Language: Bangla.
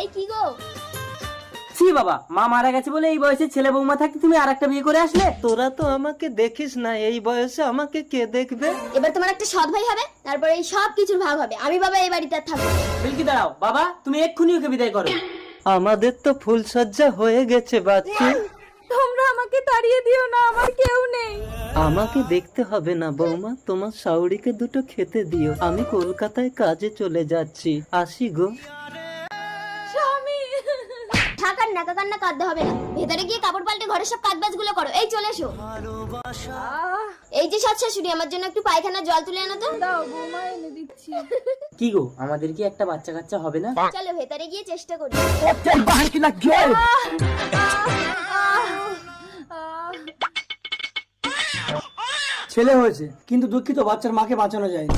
এই কি গো? ছি বাবা, মা মারা গেছে বলে এই বয়সে ছেলে বৌমা থাকতে তুমি আরেকটা বিয়ে করে আসলে। তোরা তো আমাকে দেখিস না, এই বয়সে আমাকে কে দেখবে? এবার তোমার একটা সৎ ভাই হবে, তারপরে এই সব কিছুর ভাগ হবে। আমি বাবা এই বাড়িতে আর থাকবো না। বিলকি দাঁড়াও বাবা, তুমি এক্ষুনি ওকে বিদায় করো। আমাদের তো ফুলসজ্জা হয়ে গেছে বাচ্চু। তোমরা আমাকে তাড়িয়ে দিও না, আমার কেউ নেই। আমাকে দেখতে হবে না বৌমা, তোমার শাওরিকে দুটো খেতে দিও। আমি কলকাতায় কাজে চলে যাচ্ছি, আসি গো। স্বামী, ঠাকার নাকা কান্না কাঁদতে হবে না। ভেতরে গিয়ে কাপড় পাল্টে ঘরের সব কাজবাজ গুলো করো। এই চলে এসো। এই যে সৎ শাশুড়ি, আমার জন্য একটু পায়খানার জল তুলে আনো তো। দাও বৌমা, এনে দিচ্ছি। কি গো, আমাদের কি একটা বাচ্চা কাচ্চা হবে না? চলো ভেতরে গিয়ে চেষ্টা করি। ছেলে হয়েছে, কিন্তু দুঃখিত বাচ্চার মাকে বাঁচানো যায়নি।